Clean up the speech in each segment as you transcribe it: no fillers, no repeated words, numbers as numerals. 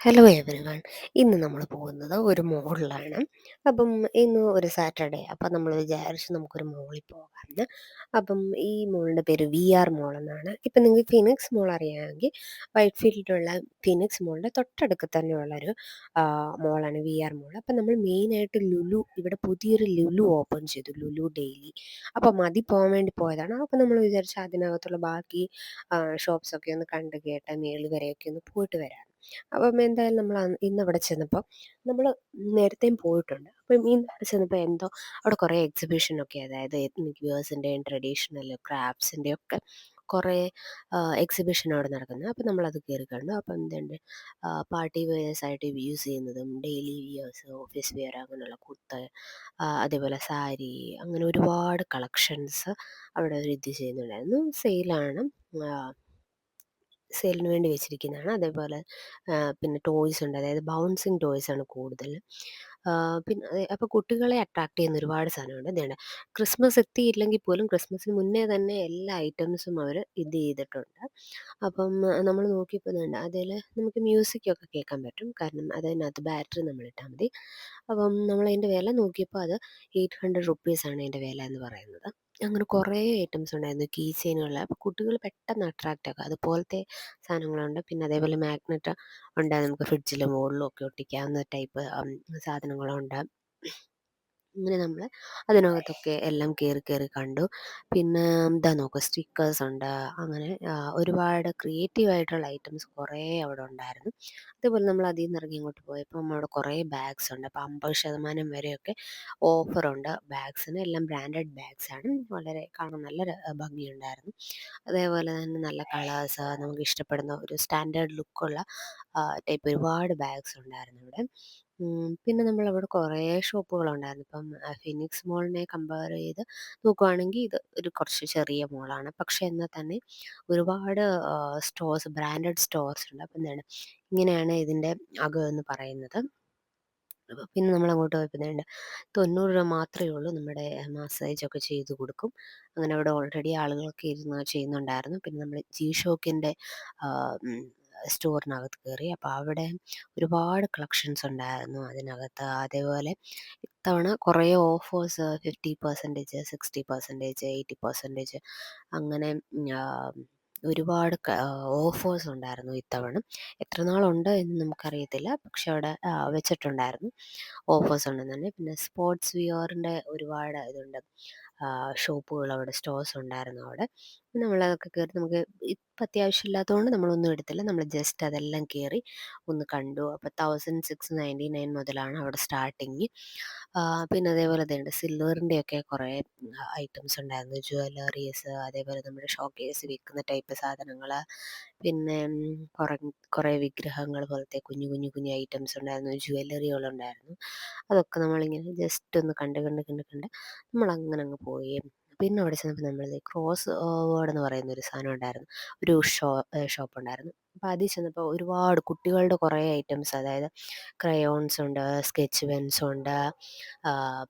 Hello everyone. ഇന്ന് നമ്മൾ പോകുന്നത് ഒരു മോളിലാണ്. അപ്പം ഇന്ന് ഒരു സാറ്റർഡേ. അപ്പം നമ്മൾ വിചാരിച്ചു നമുക്കൊരു മോളിൽ പോകാമെന്ന്. അപ്പം ഈ മോളിൻ്റെ പേര് VR മോൾ എന്നാണ്. ഇപ്പം നിങ്ങൾക്ക് ഫിനിക്സ് മോൾ അറിയാമെങ്കിൽ വൈറ്റ് ഫീൽഡിലുള്ള ഫിനിക്സ് മോളിൻ്റെ തൊട്ടടുക്ക് തന്നെയുള്ളൊരു മോളാണ് VR മോൾ. അപ്പം നമ്മൾ മെയിനായിട്ട് ലുലു, ഇവിടെ പുതിയൊരു ലുലു ഓപ്പൺ ചെയ്തു, ലുലു ഡെയിലി. അപ്പം അതിൽ പോകാൻ വേണ്ടി പോയതാണ്. അപ്പം നമ്മൾ വിചാരിച്ചു അതിനകത്തുള്ള ബാക്കി ഷോപ്സൊക്കെ ഒന്ന് കണ്ട് കേട്ട് മേളിൽ വരെയൊക്കെ ഒന്ന് പോയിട്ട് വരാം. അപ്പം എന്തായാലും നമ്മൾ ഇന്ന് അവിടെ ചെന്നപ്പോൾ നമ്മൾ നേരത്തെയും പോയിട്ടുണ്ട്. അപ്പം ഇന്ന് ചെന്നപ്പോൾ എന്തോ അവിടെ കുറേ എക്സിബിഷനൊക്കെ, അതായത് എത്നിക് വേഴ്സിൻ്റെയും ട്രഡീഷണൽ ക്രാഫ്റ്റ്സിൻ്റെയും ഒക്കെ കുറേ എക്സിബിഷൻ അവിടെ നടക്കുന്നത്. അപ്പം നമ്മളത് കയറി കണ്ടു. അപ്പം എന്തുണ്ട്, പാർട്ടി വെയേഴ്സ് ആയിട്ട് യൂസ് ചെയ്യുന്നതും ഡെയിലി വിയേഴ്സ്, ഓഫീസ് വെയർ, അങ്ങനെയുള്ള കുർത്ത, അതേപോലെ സാരി, അങ്ങനെ ഒരുപാട് കളക്ഷൻസ് അവിടെ ഒരു ഇത് ചെയ്യുന്നുണ്ടായിരുന്നു. സെയിലാണ്, സെയിലിന് വേണ്ടി വെച്ചിരിക്കുന്നതാണ്. അതേപോലെ പിന്നെ ടോയ്സ് ഉണ്ട്, അതായത് ബൗൺസിങ് ടോയ്സ് ആണ് കൂടുതൽ. പിന്നെ അപ്പോൾ കുട്ടികളെ അട്രാക്ട് ചെയ്യുന്ന ഒരുപാട് സാധനമുണ്ട്. എന്താണ്, ക്രിസ്മസ് എത്തിയില്ലെങ്കിൽ പോലും ക്രിസ്മസിന് മുന്നേ തന്നെ എല്ലാ ഐറ്റംസും അവർ ഇത് ചെയ്തിട്ടുണ്ട്. അപ്പം നമ്മൾ നോക്കിയപ്പോൾ ഇതുണ്ട്, അതിൽ നമുക്ക് മ്യൂസിക്കൊക്കെ കേൾക്കാൻ പറ്റും. കാരണം അതിനകത്ത് ബാറ്ററി നമ്മൾ ഇട്ടാൽ മതി. അപ്പം നമ്മളതിൻ്റെ വില നോക്കിയപ്പോൾ അത് 800 റുപ്പീസാണ് അതിൻ്റെ വില എന്ന് പറയുന്നത്. അങ്ങനെ കുറേ ഐറ്റംസ് ഉണ്ടായിരുന്നു, കീ ചെയിനുകൾ. അപ്പോൾ കുട്ടികൾ പെട്ടെന്ന് അട്രാക്റ്റ് ആക്കുക അതുപോലത്തെ സാധനങ്ങളുണ്ട്. പിന്നെ അതേപോലെ മാഗ്നറ്റ് ഉണ്ട്, നമുക്ക് ഫ്രിഡ്ജിലും മുകളിലും ഒക്കെ ഒട്ടിക്കാവുന്ന ടൈപ്പ് സാധനങ്ങളുണ്ട്. അങ്ങനെ നമ്മൾ അതിനകത്തൊക്കെ എല്ലാം കയറി കയറി കണ്ടു. പിന്നെ ഇതാ നോക്കുക, സ്റ്റിക്കേഴ്സ് ഉണ്ട്. അങ്ങനെ ഒരുപാട് ക്രിയേറ്റീവ് ആയിട്ടുള്ള ഐറ്റംസ് കുറേ അവിടെ ഉണ്ടായിരുന്നു. അതേപോലെ നമ്മൾ അതിൽ നിന്ന് ഇറങ്ങി ഇങ്ങോട്ട് പോയപ്പോൾ അവിടെ കുറേ ബാഗ്സ് ഉണ്ട്. അപ്പോൾ 50% വരെയൊക്കെ ഓഫറുണ്ട് ബാഗ്സിന്. എല്ലാം ബ്രാൻഡഡ് ബാഗ്സ് ആണ്. വളരെ കാണാൻ നല്ല ഭംഗിയുണ്ടായിരുന്നു. അതേപോലെ തന്നെ നല്ല കളേഴ്സ്, നമുക്ക് ഇഷ്ടപ്പെടുന്ന ഒരു സ്റ്റാൻഡേർഡ് ലുക്കുള്ള ടൈപ്പ് ഒരുപാട് ബാഗ്സ് ഉണ്ടായിരുന്നു ഇവിടെ. പിന്നെ നമ്മളവിടെ കുറേ ഷോപ്പുകളുണ്ടായിരുന്നു. ഇപ്പം ഫിനിക്സ് മോളിനെ കമ്പയർ ചെയ്ത് നോക്കുവാണെങ്കിൽ ഇത് ഒരു കുറച്ച് ചെറിയ മോളാണ്. പക്ഷേ എന്നാൽ തന്നെ ഒരുപാട് സ്റ്റോഴ്സ്, ബ്രാൻഡഡ് സ്റ്റോഴ്സ് ഉണ്ട്. അപ്പം എന്താണ്, ഇങ്ങനെയാണ് ഇതിൻ്റെ അകം എന്ന് പറയുന്നത്. പിന്നെ നമ്മൾ അങ്ങോട്ട് പോയപ്പോൾ ഇതുണ്ട്, 90 രൂപ മാത്രമേ ഉള്ളൂ, നമ്മുടെ മസാജൊക്കെ ചെയ്ത് കൊടുക്കും. അങ്ങനെ അവിടെ ഓൾറെഡി ആളുകളൊക്കെ ഇരുന്ന് ചെയ്യുന്നുണ്ടായിരുന്നു. പിന്നെ നമ്മൾ ജി ഷോക്കിൻ്റെ സ്റ്റോറിനകത്ത് കയറി. അപ്പോൾ അവിടെ ഒരുപാട് കളക്ഷൻസ് ഉണ്ടായിരുന്നു അതിനകത്ത്. അതേപോലെ ഇത്തവണ കുറേ ഓഫേഴ്സ്, 50%, 60%, 80%, അങ്ങനെ ഒരുപാട് ഓഫേഴ്സ് ഉണ്ടായിരുന്നു ഇത്തവണ. എത്ര നാളുണ്ട് എന്ന് നമുക്കറിയത്തില്ല, പക്ഷെ അവിടെ വെച്ചിട്ടുണ്ടായിരുന്നു ഓഫേഴ്സ് ഉണ്ടെന്ന് തന്നെ. പിന്നെ സ്പോർട്സ് വിയറിൻ്റെ ഒരുപാട് ഇതുണ്ട്, ഷോപ്പുകൾ അവിടെ, സ്റ്റോഴ്സ് ഉണ്ടായിരുന്നു അവിടെ. നമ്മളതൊക്കെ കയറി, നമുക്ക് ഇപ്പം അത്യാവശ്യമില്ലാത്തതുകൊണ്ട് നമ്മളൊന്നും എടുത്തില്ല. നമ്മൾ ജസ്റ്റ് അതെല്ലാം കയറി ഒന്ന് കണ്ടു. അപ്പോൾ 1699 മുതലാണ് അവിടെ സ്റ്റാർട്ടിങ്. പിന്നെ അതേപോലെ തന്നെ സിൽവറിൻ്റെയൊക്കെ കുറേ ഐറ്റംസ് ഉണ്ടായിരുന്നു, ജ്വല്ലറീസ്, അതേപോലെ നമ്മുടെ ഷോക്കേസ് വെക്കുന്ന ടൈപ്പ് സാധനങ്ങൾ. പിന്നെ കുറേ കുറേ വിഗ്രഹങ്ങൾ പോലത്തെ കുഞ്ഞു കുഞ്ഞു കുഞ്ഞു ഐറ്റംസ് ഉണ്ടായിരുന്നു, ജ്വല്ലറികളുണ്ടായിരുന്നു. അതൊക്കെ നമ്മളിങ്ങനെ ജസ്റ്റ് ഒന്ന് കണ്ട് കണ്ട് കണ്ട് കണ്ട് നമ്മളങ്ങനെ അങ്ങ് പോയി. പിന്നെ അവിടെ ചെന്നപ്പോൾ നമ്മൾ ക്രോസ് വേർഡ് എന്ന് പറയുന്ന ഒരു സാധനം ഉണ്ടായിരുന്നു, ഒരു ഷോപ്പ് ഉണ്ടായിരുന്നു. അപ്പോൾ അതിൽ ചെന്നപ്പോൾ ഒരുപാട് കുട്ടികളുടെ കുറേ ഐറ്റംസ്, അതായത് ക്രയോൺസ് ഉണ്ട്, സ്കെച്ച് പെൻസ് ഉണ്ട്,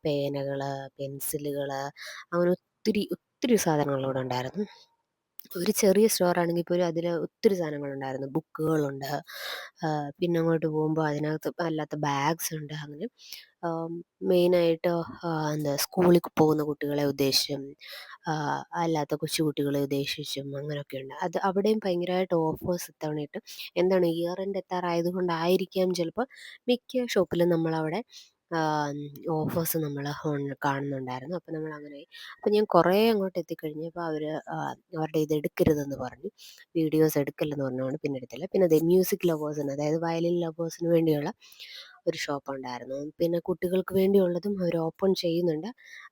പേനകൾ, പെൻസിലുകൾ, അങ്ങനെ ഒത്തിരി ഒത്തിരി സാധനങ്ങൾ ഇവിടെ ഉണ്ടായിരുന്നു. ഒരു ചെറിയ സ്റ്റോറാണെങ്കിൽ പോലും അതിൽ ഒത്തിരി സാധനങ്ങളുണ്ടായിരുന്നു, ബുക്കുകളുണ്ട്. പിന്നെ അങ്ങോട്ട് പോകുമ്പോൾ അതിനകത്ത് അല്ലാത്ത ബാഗ്സ് ഉണ്ട്. അങ്ങനെ മെയിനായിട്ട് എന്താ, സ്കൂളിൽ പോകുന്ന കുട്ടികളെ ഉദ്ദേശിച്ചും അല്ലാത്ത കൊച്ചു കുട്ടികളെ ഉദ്ദേശിച്ചും അങ്ങനെയൊക്കെയുണ്ട്. അത് അവിടെയും ഭയങ്കരമായിട്ട് ഓഫേഴ്സ് ഇത്തവണയിട്ട്. എന്താണ്, ഇയർ എൻഡ് എത്താറായതുകൊണ്ടായിരിക്കാം ചിലപ്പോൾ മിക്ക ഷോപ്പിലും നമ്മളവിടെ ഓഫേഴ്സ് നമ്മൾ കാണുന്നുണ്ടായിരുന്നു. അപ്പോൾ നമ്മളങ്ങനെ, അപ്പോൾ ഞാൻ കുറേ അങ്ങോട്ട് എത്തിക്കഴിഞ്ഞപ്പോൾ അവർ അവരുടെ ഇത് എടുക്കരുതെന്ന് പറഞ്ഞു, വീഡിയോസ് എടുക്കല്ലെന്ന് പറഞ്ഞുകൊണ്ട് പിന്നെ എടുത്തില്ല. പിന്നെ അത് മ്യൂസിക് ലവേഴ്സിന്, അതായത് വയലിൻ ലവേഴ്സിന് വേണ്ടിയുള്ള ഒരു ഷോപ്പ് ഉണ്ടായിരുന്നു. പിന്നെ കുട്ടികൾക്ക് വേണ്ടിയുള്ളതും അവർ ഓപ്പൺ ചെയ്യുന്നുണ്ട്,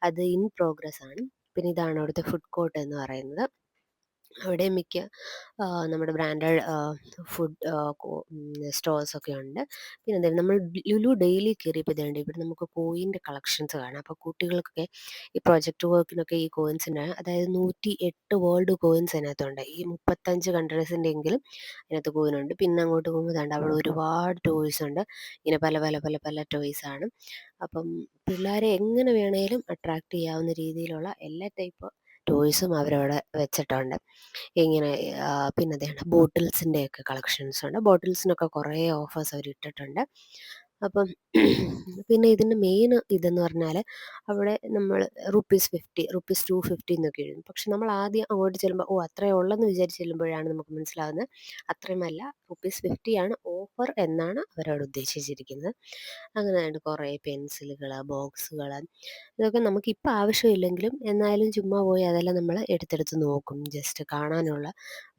അത് ഇൻ പ്രോഗ്രസ് ആണ്. പിന്നെ ഇതാണ് അവിടുത്തെ ഫുഡ് കോർട്ട് എന്ന് പറയുന്നത്. അവിടെ മിക്ക നമ്മുടെ ബ്രാൻഡഡ് ഫുഡ് സ്റ്റോഴ്സൊക്കെ ഉണ്ട്. പിന്നെ എന്തായാലും നമ്മൾ ലുലു ഡെയിലി കയറിയപ്പോൾ ഇതുണ്ട്, ഇവിടെ നമുക്ക് കോയിൻ്റെ കളക്ഷൻസ് കാണാം. അപ്പോൾ കുട്ടികൾക്കൊക്കെ ഈ പ്രൊജക്റ്റ് വർക്കിനൊക്കെ ഈ കോയിൻസിന്, അതായത് 108 വേൾഡ് കോയിൻസ് അതിനകത്തുണ്ട്. ഈ 35 കൺട്രീസിൻ്റെ എങ്കിലും അതിനകത്ത് കോയിനുണ്ട്. പിന്നെ അങ്ങോട്ട് പോകുമ്പോൾ ദാണ്ട് അവിടെ ഒരുപാട് ടോയ്സ് ഉണ്ട്, ഇങ്ങനെ പല പല പല പല ടോയ്സാണ്. അപ്പം പിള്ളേരെ എങ്ങനെ വേണേലും അട്രാക്റ്റ് ചെയ്യാവുന്ന രീതിയിലുള്ള എല്ലാ ടൈപ്പ് ടോയ്സും അവരവിടെ വെച്ചിട്ടുണ്ട്. ഇങ്ങനെ പിന്നെ ദേ ബോട്ടിൽസിൻ്റെയൊക്കെ കളക്ഷൻസ് ഉണ്ട്. ബോട്ടിൽസിനൊക്കെ കുറേ ഓഫേഴ്സ് അവരിട്ടിട്ടുണ്ട്. അപ്പം പിന്നെ ഇതിൻ്റെ മെയിൻ ഇതെന്ന് പറഞ്ഞാൽ അവിടെ നമ്മൾ റുപ്പീസ് 250 എന്നൊക്കെ എഴുതും. പക്ഷെ നമ്മൾ ആദ്യം അങ്ങോട്ട് ചെല്ലുമ്പോൾ അത്രയേ ഉള്ളെന്ന് വിചാരിച്ച് ചെല്ലുമ്പോഴാണ് നമുക്ക് മനസ്സിലാവുന്നത് അത്രയുമല്ല, റുപ്പീസ് 50 ആണ് ഓഫർ എന്നാണ് അവരവിടെ ഉദ്ദേശിച്ചിരിക്കുന്നത്. അങ്ങനെയുണ്ട് കുറേ പെൻസിലുകൾ, ബോക്സുകൾ, ഇതൊക്കെ നമുക്കിപ്പോൾ ആവശ്യമില്ലെങ്കിലും എന്നാലും ചുമ്മാ പോയി അതെല്ലാം നമ്മൾ എടുത്തെടുത്ത് നോക്കും, ജസ്റ്റ് കാണാനുള്ള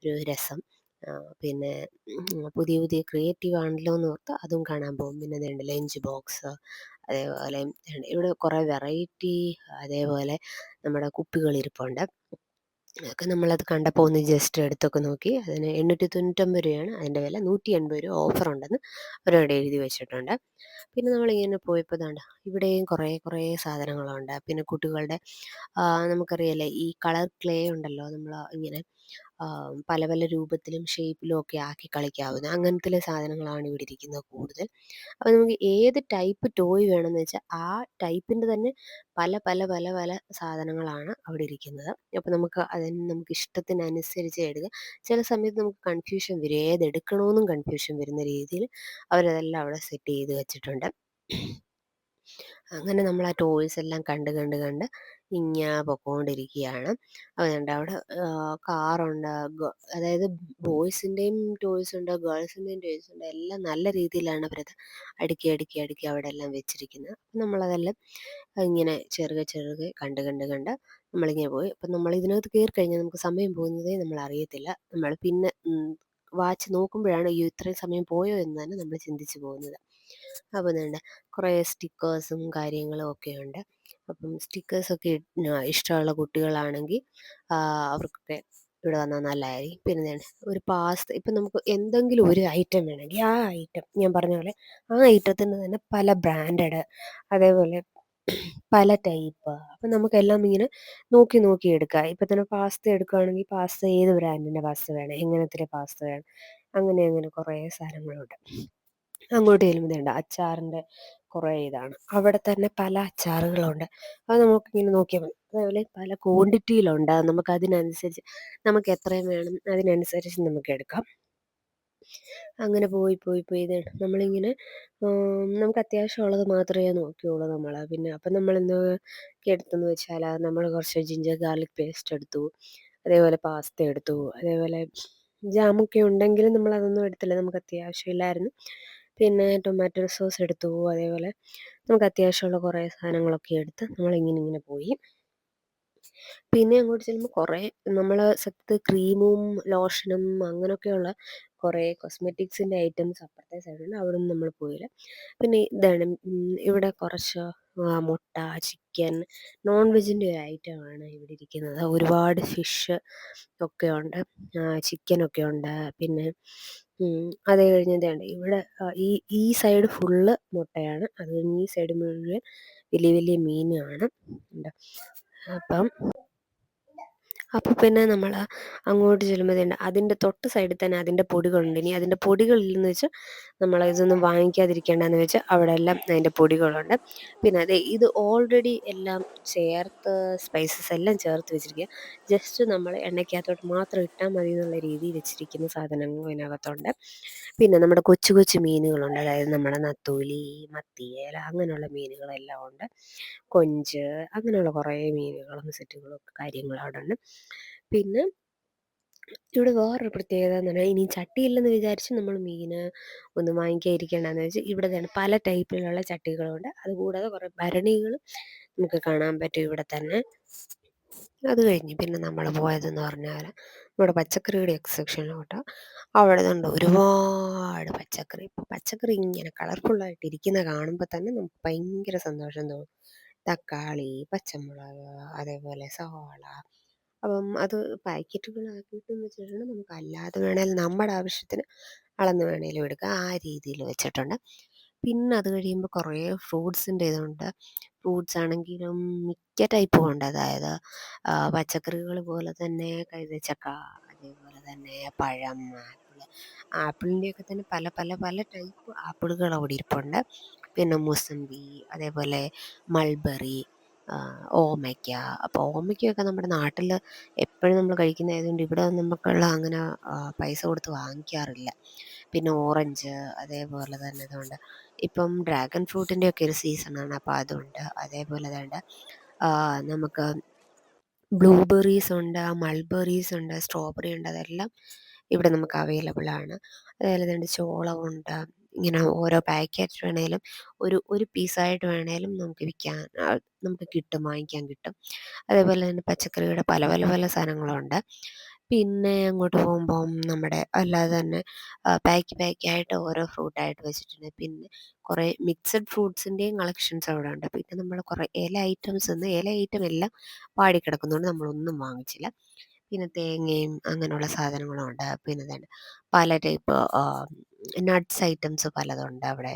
ഒരു രസം. പിന്നെ പുതിയ പുതിയ ക്രിയേറ്റീവ് ആണല്ലോ എന്ന് ഓർത്ത് അതും കാണാൻ പോകും. പിന്നെ ദേ ലഞ്ച് ബോക്സ്, അതേപോലെ ഇവിടെ കുറേ വെറൈറ്റി, അതേപോലെ നമ്മുടെ കുപ്പികൾ ഇരിപ്പുണ്ട്. അതൊക്കെ നമ്മളത് കണ്ടപ്പോൾ ഒന്ന് ജസ്റ്റ് എടുത്തൊക്കെ നോക്കി. അതിന് 899 രൂപയാണ് അതിൻ്റെ വില. 180 രൂപ ഓഫറുണ്ടെന്ന് അവരവിടെ എഴുതി വെച്ചിട്ടുണ്ട്. പിന്നെ നമ്മളിങ്ങനെ പോയപ്പോൾ ദാണ്ട ഇവിടെയും കുറേ കുറേ സാധനങ്ങളുണ്ട്. പിന്നെ കുട്ടികളുടെ നമുക്കറിയാലേ ഈ കളർ ക്ലേ ഉണ്ടല്ലോ, നമ്മൾ ഇങ്ങനെ പല പല രൂപത്തിലും ഷേപ്പിലും ഒക്കെ ആക്കി കളിക്കാവുന്ന അങ്ങനത്തെ സാധനങ്ങളാണ് ഇവിടെ ഇരിക്കുന്നത് കൂടുതൽ. അപ്പോൾ നമുക്ക് ഏത് ടൈപ്പ് ടോയ് വേണമെന്ന് വെച്ചാൽ ആ ടൈപ്പിൻ്റെ തന്നെ പല പല പല പല സാധനങ്ങളാണ് അവിടെ ഇരിക്കുന്നത്. അപ്പോൾ നമുക്ക് അതിന് നമുക്ക് ഇഷ്ടത്തിനനുസരിച്ച് എടുക്കുക. ചില സമയത്ത് നമുക്ക് കൺഫ്യൂഷൻ വരും, ഏതെടുക്കണമെന്നും കൺഫ്യൂഷൻ വരുന്ന രീതിയിൽ അവരതെല്ലാം അവിടെ സെറ്റ് ചെയ്ത് വെച്ചിട്ടുണ്ട്. അങ്ങനെ നമ്മൾ ആ ടോയ്സ് എല്ലാം കണ്ട് കണ്ട് കണ്ട് ഇങ്ങനെ പൊക്കോണ്ടിരിക്കുകയാണ്. അതുകൊണ്ട് അവിടെ കാറുണ്ട്, അതായത് ബോയ്സിൻ്റെയും ടോയ്സ് ഉണ്ട്, ഗേൾസിൻ്റെയും ടോയ്സ് ഉണ്ട്. എല്ലാം നല്ല രീതിയിലാണ് അവരത് അടുക്കി അടുക്കി അടുക്കി അവിടെ എല്ലാം വെച്ചിരിക്കുന്നത്. അപ്പം നമ്മളതെല്ലാം ഇങ്ങനെ ചെറുകെ ചെറുകെ കണ്ട് കണ്ട് കണ്ട് നമ്മളിങ്ങനെ പോയി. അപ്പം നമ്മൾ ഇതിനകത്ത് കയറി കഴിഞ്ഞാൽ നമുക്ക് സമയം പോകുന്നതേ നമ്മൾ അറിയത്തില്ല. നമ്മൾ പിന്നെ വാച്ച് നോക്കുമ്പോഴാണ് അയ്യോ ഇത്രയും സമയം പോയോ എന്ന് തന്നെ നമ്മൾ ചിന്തിച്ച് പോകുന്നത്. അപ്പോൾ വേണ്ട കുറേ സ്റ്റിക്കേഴ്സും കാര്യങ്ങളും ഒക്കെ ഉണ്ട്. അപ്പം സ്റ്റിക്കേഴ്സൊക്കെ ഇഷ്ടമുള്ള കുട്ടികളാണെങ്കിൽ അവർക്കൊക്കെ ഇവിടെ വന്നാൽ നല്ലതായിരിക്കും. പിന്നെ ദേ ഒരു പാസ്ത, ഇപ്പം നമുക്ക് എന്തെങ്കിലും ഒരു ഐറ്റം വേണമെങ്കിൽ ആ ഐറ്റം ഞാൻ പറഞ്ഞ പോലെ ആ ഐറ്റത്തിന് തന്നെ പല ബ്രാൻഡഡ്, അതേപോലെ പല ടൈപ്പ്, അപ്പം നമുക്കെല്ലാം ഇങ്ങനെ നോക്കി നോക്കി എടുക്കാം. ഇപ്പം തന്നെ പാസ്ത എടുക്കുകയാണെങ്കിൽ പാസ്ത ഏത് ബ്രാൻഡിൻ്റെ പാസ്ത വേണം, എങ്ങനത്തെ പാസ്ത വേണം, അങ്ങനെ അങ്ങനെ കുറേ സാധനങ്ങളുണ്ട്. അങ്ങോട്ട് ചെല്ലുമ്പോൾ ഇതുണ്ട് അച്ചാറിൻ്റെ കുറേ ഇതാണ്. അവിടെ തന്നെ പല അച്ചാറുകളുണ്ട്. അത് നമുക്കിങ്ങനെ നോക്കിയാൽ മതി. അതേപോലെ പല ക്വാണ്ടിറ്റിയിലുണ്ട്. നമുക്കതിനനുസരിച്ച് നമുക്ക് എത്രയും വേണം അതിനനുസരിച്ച് നമുക്ക് എടുക്കാം. അങ്ങനെ പോയി പോയി പോയി നമ്മളിങ്ങനെ നമുക്ക് അത്യാവശ്യമുള്ളത് മാത്രമേ നോക്കിയുള്ളൂ നമ്മൾ. പിന്നെ അപ്പം നമ്മളെന്താ എടുത്തെന്ന് വെച്ചാൽ നമ്മൾ കുറച്ച് ജിഞ്ചർ ഗാർലിക് പേസ്റ്റ് എടുത്തു, അതേപോലെ പാസ്ത എടുത്തു, അതേപോലെ ജാമൊക്കെ ഉണ്ടെങ്കിലും നമ്മളതൊന്നും എടുത്തില്ല, നമുക്ക് അത്യാവശ്യമില്ലായിരുന്നു. പിന്നെ ടൊമാറ്റോ സോസ് എടുത്തു, അതേപോലെ നമുക്ക് അത്യാവശ്യമുള്ള കുറേ സാധനങ്ങളൊക്കെ എടുത്ത് നമ്മളിങ്ങനെ ഇങ്ങനെ പോയി. പിന്നെ അങ്ങോട്ട് ചെല്ലുമ്പോൾ കുറേ നമ്മൾ സത്യത്തിൽ ക്രീമും ലോഷനും അങ്ങനെയൊക്കെയുള്ള കുറേ കോസ്മെറ്റിക്സിൻ്റെ ഐറ്റംസ് അപ്പുറത്തെ സൈഡുണ്ട്, അവിടെ നിന്ന് നമ്മൾ പോയില്ല. പിന്നെ ഇതാണ് ഇവിടെ കുറച്ച് മുട്ട, ചിക്കൻ, നോൺ വെജിൻ്റെ ഒരു ഐറ്റമാണ് ഇവിടെ ഇരിക്കുന്നത്. ഒരുപാട് ഫിഷ് ഒക്കെ ഉണ്ട്, ചിക്കനൊക്കെ ഉണ്ട്. പിന്നെ അത് കഴിഞ്ഞ് ഇതുണ്ട് ഇവിടെ ഈ ഈ സൈഡ് ഫുള്ള് മുട്ടയാണ്, അത് കഴിഞ്ഞ് ഈ സൈഡ് മുഴുവൻ വലിയ വലിയ മീനാണ് ഉണ്ട്. അപ്പം പിന്നെ നമ്മൾ അങ്ങോട്ട് ചെല്ലുമ്പോൾ അതിൻ്റെ തൊട്ട് സൈഡിൽ തന്നെ അതിൻ്റെ പൊടികളുണ്ട്. ഇനി അതിൻ്റെ പൊടികളില്ലെന്ന് വെച്ചാൽ നമ്മൾ ഇതൊന്നും വാങ്ങിക്കാതിരിക്കേണ്ടതെന്ന് വെച്ചാൽ അവിടെ എല്ലാം അതിൻ്റെ പൊടികളുണ്ട്. പിന്നെ അതെ ഇത് ഓൾറെഡി എല്ലാം ചേർത്ത് സ്പൈസസ് എല്ലാം ചേർത്ത് വെച്ചിരിക്കുക. ജസ്റ്റ് നമ്മൾ എണ്ണയ്ക്കകത്തോട്ട് മാത്രം ഇട്ടാൽ മതി എന്നുള്ള രീതിയിൽ വെച്ചിരിക്കുന്ന സാധനങ്ങൾ അതിനകത്തുണ്ട്. പിന്നെ നമ്മുടെ കൊച്ചു കൊച്ചു മീനുകളുണ്ട്, അതായത് നമ്മുടെ നത്തോലി, മത്തി, ഏല അങ്ങനെയുള്ള മീനുകളെല്ലാം ഉണ്ട്. കൊഞ്ച് അങ്ങനെയുള്ള കുറേ മീനുകളും സെറ്റുകളും ഒക്കെ കാര്യങ്ങളും അവിടെ ഉണ്ട്. പിന്നെ ഇവിടെ വേറൊരു പ്രത്യേകത എന്ന് പറഞ്ഞാൽ ഇനി ചട്ടിയില്ലെന്ന് വിചാരിച്ച് നമ്മൾ മീൻ ഒന്നും വാങ്ങിക്കാതിരിക്കേണ്ടതെന്ന് വെച്ചാൽ ഇവിടെ തന്നെ പല ടൈപ്പിലുള്ള ചട്ടികളുണ്ട്. അതുകൂടാതെ കുറേ ഭരണികളും നമുക്ക് കാണാൻ പറ്റും ഇവിടെ തന്നെ. അത് കഴിഞ്ഞ് പിന്നെ നമ്മൾ പോയതെന്ന് പറഞ്ഞാൽ ഇവിടെ പച്ചക്കറിയുടെ സെക്ഷനിലോട്ട്. അവിടെ നിന്നുണ്ട് ഒരുപാട് പച്ചക്കറി. ഇപ്പോൾ പച്ചക്കറി ഇങ്ങനെ കളർഫുള്ളായിട്ട് ഇരിക്കുന്ന കാണുമ്പോൾ തന്നെ നമുക്ക് ഭയങ്കര സന്തോഷം തോന്നും. തക്കാളി, പച്ചമുളക്, അതേപോലെ സവാള. അപ്പം അത് പാക്കറ്റുകളാക്കിയിട്ടെന്ന് വെച്ചിട്ടുണ്ടെങ്കിൽ നമുക്ക് അല്ലാതെ വേണേൽ നമ്മുടെ ആവശ്യത്തിന് അളന്ന് വേണേലും എടുക്കാം, ആ രീതിയിൽ വെച്ചിട്ടുണ്ട്. പിന്നെ അത് കഴിയുമ്പോൾ കുറേ ഫ്രൂട്ട്സിൻ്റെ ഇതുണ്ട്. ഫ്രൂട്ട്സ് ആണെങ്കിലും മിക്ക ടൈപ്പും ഉണ്ട്, അതായത് പച്ചക്കറികൾ പോലെ തന്നെ കൈതച്ചക്ക, അതേപോലെ തന്നെ പഴം, ആപ്പിൾ. ആപ്പിളിൻ്റെയൊക്കെ തന്നെ പല പല പല ടൈപ്പ് ആപ്പിളുകൾ അവിടെ ഇരിപ്പുണ്ട്. പിന്നെ മുസമ്പി, അതേപോലെ മൾബറി, ഓമയ്ക്ക. അപ്പോൾ ഓമയ്ക്കയൊക്കെ നമ്മുടെ നാട്ടിൽ എപ്പോഴും നമ്മൾ കഴിക്കുന്നതായതുകൊണ്ട് ഇവിടെ നമുക്കുള്ള അങ്ങനെ പൈസ കൊടുത്ത് വാങ്ങിക്കാറില്ല. പിന്നെ ഓറഞ്ച് അതേപോലെ തന്നെ ഇതുണ്ട്. ഇപ്പം ഡ്രാഗൺ ഫ്രൂട്ടിൻ്റെയൊക്കെ ഒരു സീസണാണ്. അപ്പോൾ അതുണ്ട്. അതേപോലെ ദാണ്ടെ നമുക്ക് ബ്ലൂബെറീസ് ഉണ്ട്, മൾബെറീസ് ഉണ്ട്, സ്ട്രോബെറി ഉണ്ട്. അതെല്ലാം ഇവിടെ നമുക്ക് അവൈലബിൾ ആണ്. അതേപോലെ തന്നെ ചോളമുണ്ട്. ഇങ്ങനെ ഓരോ പാക്കറ്റ് വേണേലും ഒരു പീസായിട്ട് വേണേലും നമുക്ക് വിൽക്കാൻ നമുക്ക് കിട്ടും, വാങ്ങിക്കാൻ കിട്ടും. അതേപോലെ തന്നെ പച്ചക്കറിയുടെ പല പല പല സാധനങ്ങളുണ്ട്. പിന്നെ അങ്ങോട്ട് പോകുമ്പം നമ്മുടെ അല്ലാതെ തന്നെ പാക്കായിട്ട് ഓരോ ഫ്രൂട്ടായിട്ട് വെച്ചിട്ടുണ്ട്. പിന്നെ കുറേ മിക്സഡ് ഫ്രൂട്ട്സിൻ്റെയും കളക്ഷൻസ് അവിടെ ഉണ്ട്. പിന്നെ നമ്മൾ കുറേ ഇല ഐറ്റം എല്ലാം വാടിക്കിടക്കുന്നതുകൊണ്ട് നമ്മളൊന്നും വാങ്ങിച്ചില്ല. പിന്നെ തേങ്ങയും അങ്ങനെയുള്ള സാധനങ്ങളും ഉണ്ട്. പിന്നെ ഇതാണ് പല ടൈപ്പ് നട്ട്സ് ഐറ്റംസ് പലതുണ്ട് അവിടെ.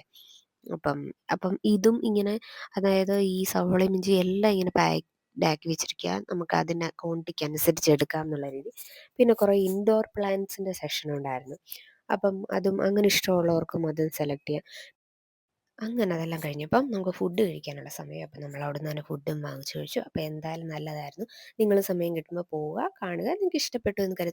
അപ്പം അപ്പം ഇതും ഇങ്ങനെ, അതായത് ഈ സവോളയും ഇഞ്ചിയും എല്ലാം ഇങ്ങനെ പാക്ഡ് വെച്ചിരിക്കുക. നമുക്ക് അതിൻ്റെ ക്വാണ്ടിറ്റിക്ക് അനുസരിച്ച് എടുക്കാം എന്നുള്ള രീതി. പിന്നെ കുറേ ഇൻഡോർ പ്ലാന്റ്സിൻ്റെ സെക്ഷൻ ഉണ്ടായിരുന്നു. അപ്പം അതും അങ്ങനെ ഇഷ്ടമുള്ളവർക്കും അതും സെലക്ട് ചെയ്യാം. അങ്ങനെ അതെല്ലാം കഴിഞ്ഞപ്പം നമുക്ക് ഫുഡ് കഴിക്കാനുള്ള സമയം. അപ്പം നമ്മൾ അവിടുന്ന് തന്നെ ഫുഡും വാങ്ങിച്ചു കഴിച്ചു. അപ്പോൾ എന്തായാലും നല്ലതായിരുന്നു. നിങ്ങൾ സമയം കിട്ടുമ്പോൾ പോവുക, കാണുക. നിങ്ങൾക്ക് ഇഷ്ടപ്പെട്ടു എന്ന് കരുതുന്നു.